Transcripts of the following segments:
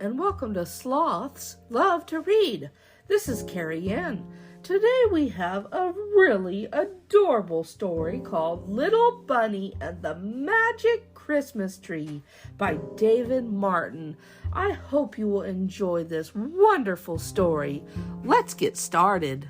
and welcome to Sloths Love to Read. This is Carrie Ann. Today we have a really adorable story called Little Bunny and the Magic Christmas Tree by David Martin. I hope you will enjoy this wonderful story. Let's get started.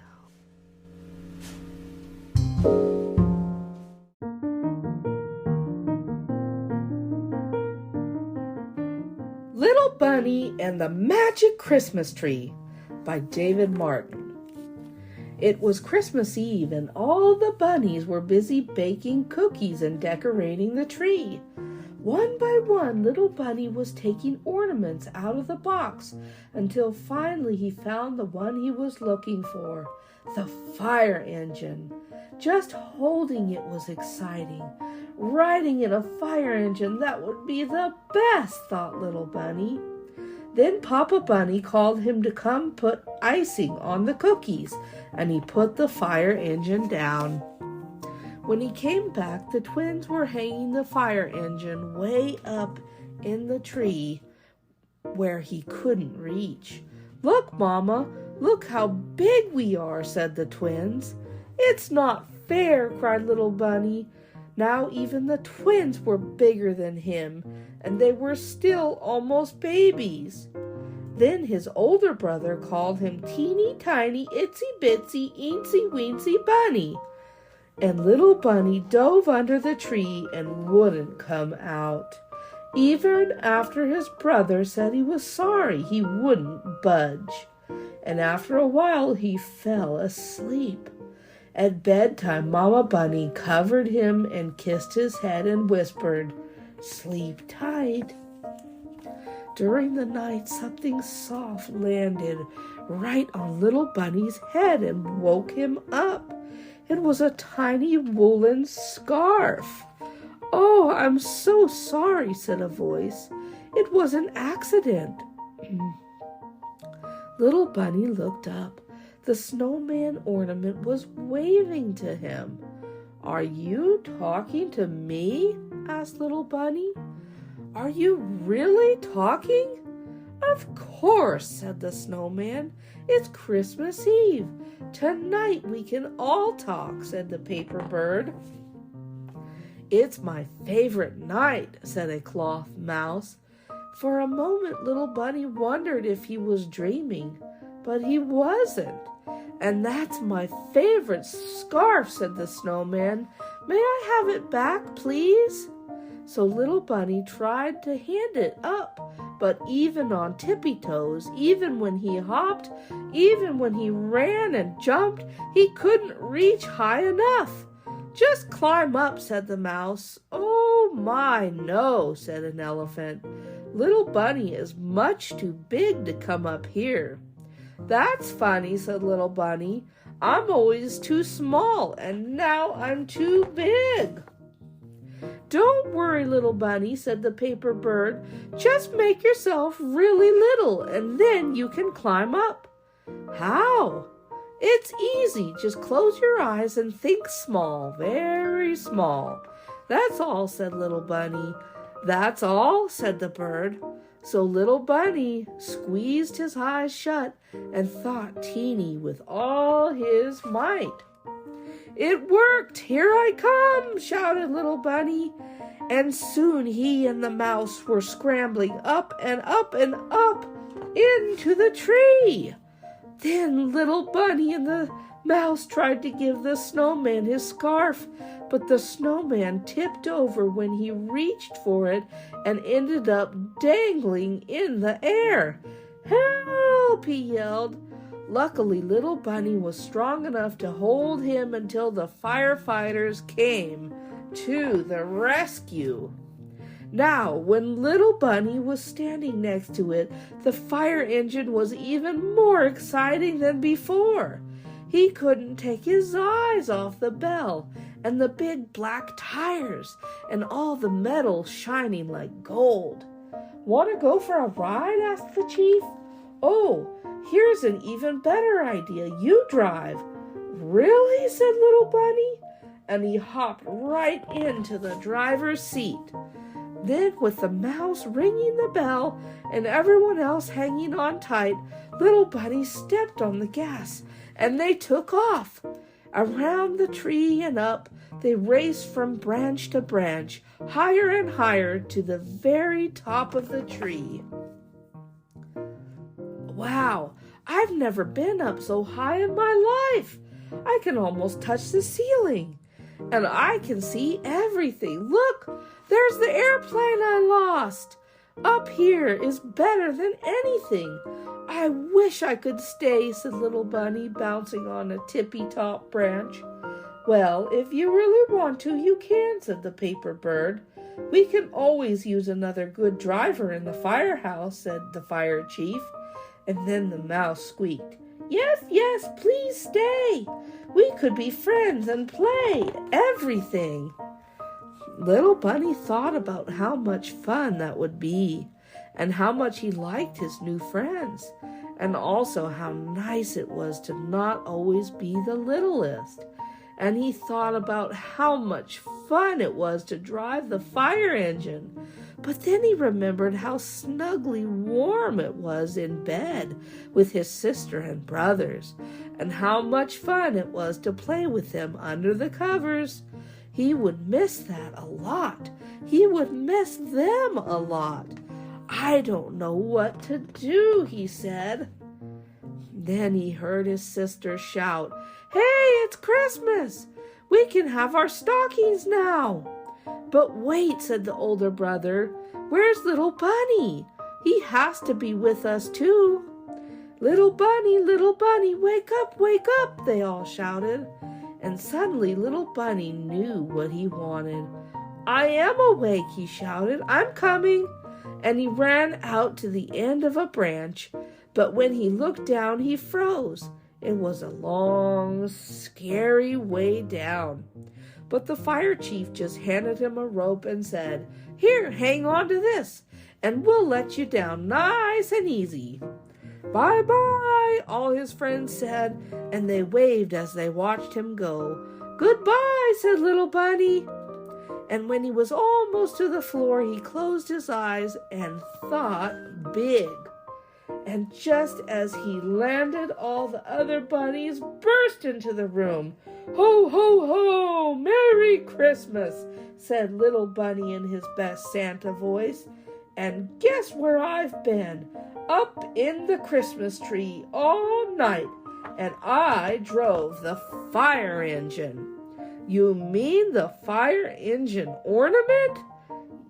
Little Bunny and the Magic Christmas Tree by David Martin. It was Christmas Eve and all the bunnies were busy baking cookies and decorating the tree. One by one, Little Bunny was taking ornaments out of the box until finally he found the one he was looking for, the fire engine. Just holding it was exciting. Riding in a fire engine, that would be the best, thought Little Bunny. Then Papa Bunny called him to come put icing on the cookies, and he put the fire engine down. When he came back, the twins were hanging the fire engine way up in the tree where he couldn't reach. "Look, Mama, look how big we are," said the twins. "It's not fair," cried Little Bunny. Now even the twins were bigger than him, and they were still almost babies. Then his older brother called him teeny tiny itsy bitsy eensy weensy bunny. And Little Bunny dove under the tree and wouldn't come out. Even after his brother said he was sorry, he wouldn't budge. And after a while he fell asleep. At bedtime, Mama Bunny covered him and kissed his head and whispered, "Sleep tight." During the night, something soft landed right on Little Bunny's head and woke him up. It was a tiny woolen scarf. "Oh, I'm so sorry," said a voice. "It was an accident." Little Bunny looked up. The snowman ornament was waving to him. "Are you talking to me?" asked Little Bunny. "Are you really talking?" "Of course," said the snowman. "It's Christmas Eve. Tonight we can all talk," said the paper bird. "It's my favorite night," said a cloth mouse. For a moment, Little Bunny wondered if he was dreaming, but he wasn't. "And that's my favorite scarf," said the snowman. "May I have it back, please?" So Little Bunny tried to hand it up, but even on tippy toes, even when he hopped, even when he ran and jumped, he couldn't reach high enough. "Just climb up," said the mouse. "Oh my, no," said an elephant. "Little Bunny is much too big to come up here." "That's funny," said Little Bunny. "I'm always too small, and now I'm too big." "Don't worry, Little Bunny," said the paper bird. "Just make yourself really little, and then you can climb up." "How?" "It's easy. Just close your eyes and think small, very small." "That's all," said Little Bunny. "That's all," said the bird. So Little Bunny squeezed his eyes shut and thought teeny with all his might. "It worked! Here I come!" shouted Little Bunny. And soon he and the mouse were scrambling up and up and up into the tree. Then Little Bunny and the mouse tried to give the snowman his scarf, but the snowman tipped over when he reached for it and ended up dangling in the air. "Help!" he yelled. Luckily, Little Bunny was strong enough to hold him until the firefighters came to the rescue. Now, when Little Bunny was standing next to it, the fire engine was even more exciting than before. He couldn't take his eyes off the bell and the big black tires and all the metal shining like gold. "Want to go for a ride?" asked the chief. "Oh, here's an even better idea. You drive." "Really?" said Little Bunny, and he hopped right into the driver's seat. Then, with the mouse ringing the bell and everyone else hanging on tight, little Bunny stepped on the gas, and they took off. Around the tree and up, they raced from branch to branch, higher and higher to the very top of the tree. Wow, I've never been up so high in my life. I can almost touch the ceiling, and I can see everything. Look, there's the airplane I lost. Up here is better than anything. I wish I could stay, said little Bunny, bouncing on a tippy-top branch. Well, if you really want to, you can, said the paper bird. We can always use another good driver in the firehouse, said the fire chief. And then the mouse squeaked, Yes, yes, please stay. We could be friends and play everything. Little Bunny thought about how much fun that would be, and how much he liked his new friends, and also how nice it was to not always be the littlest. And he thought about how much fun it was to drive the fire engine. But then he remembered how snugly warm it was in bed with his sister and brothers, and how much fun it was to play with them under the covers. He would miss that a lot. He would miss them a lot. I don't know what to do, he said. Then he heard his sister shout, Hey, it's Christmas! We can have our stockings now! But wait, said the older brother, where's little Bunny? He has to be with us too. Little Bunny, wake up, they all shouted. And suddenly little Bunny knew what he wanted. I am awake, he shouted. I'm coming. And he ran out to the end of a branch, but when he looked down, he froze. It was a long, scary way down. But the fire chief just handed him a rope and said, Here, hang on to this, and we'll let you down nice and easy. Bye-bye, all his friends said, and they waved as they watched him go. Goodbye, said little Bunny. And when he was almost to the floor, he closed his eyes and thought big. And just as he landed, all the other bunnies burst into the room. Ho, ho, ho! Merry Christmas, said little Bunny in his best Santa voice. And guess where I've been? Up in the Christmas tree all night, and I drove the fire engine. You mean the fire engine ornament?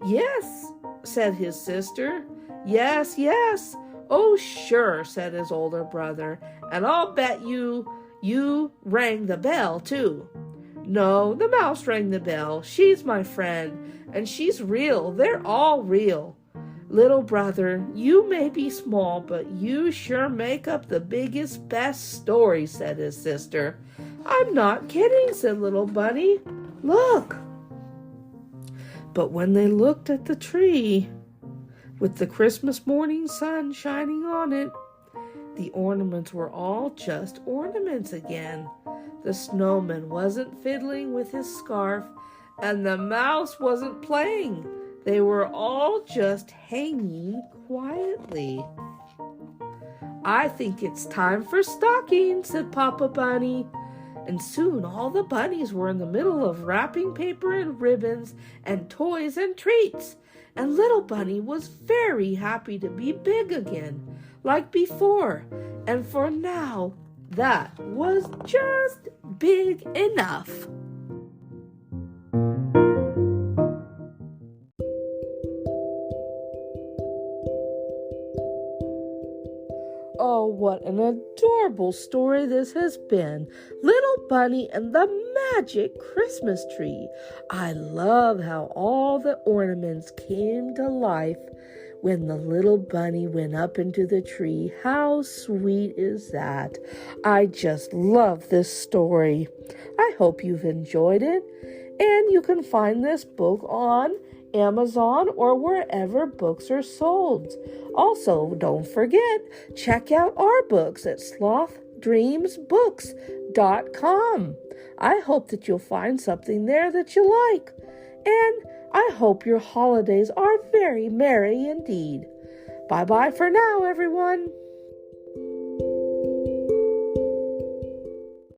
Yes, said his sister. Yes, yes. Oh, sure, said his older brother, and I'll bet you rang the bell, too. No, the mouse rang the bell. She's my friend, and she's real. They're all real. Little brother, you may be small, but you sure make up the biggest, best story, said his sister. I'm not kidding, said little Bunny. Look. But when they looked at the tree, with the Christmas morning sun shining on it, the ornaments were all just ornaments again. The snowman wasn't fiddling with his scarf, and the mouse wasn't playing. They were all just hanging quietly. I think it's time for stockings, said Papa Bunny. And soon all the bunnies were in the middle of wrapping paper and ribbons and toys and treats. And little Bunny was very happy to be big again, like before. And for now, that was just big enough. Oh, what an adorable story this has been. Little Bunny and the Magic Christmas Tree. I love how all the ornaments came to life when the little bunny went up into the tree. How sweet is that? I just love this story. I hope you've enjoyed it. And you can find this book on Amazon or wherever books are sold. Also, don't forget, check out our books at slothdreamsbooks.com. I hope that you'll find something there that you like. And I hope your holidays are very merry indeed. Bye-bye for now, everyone.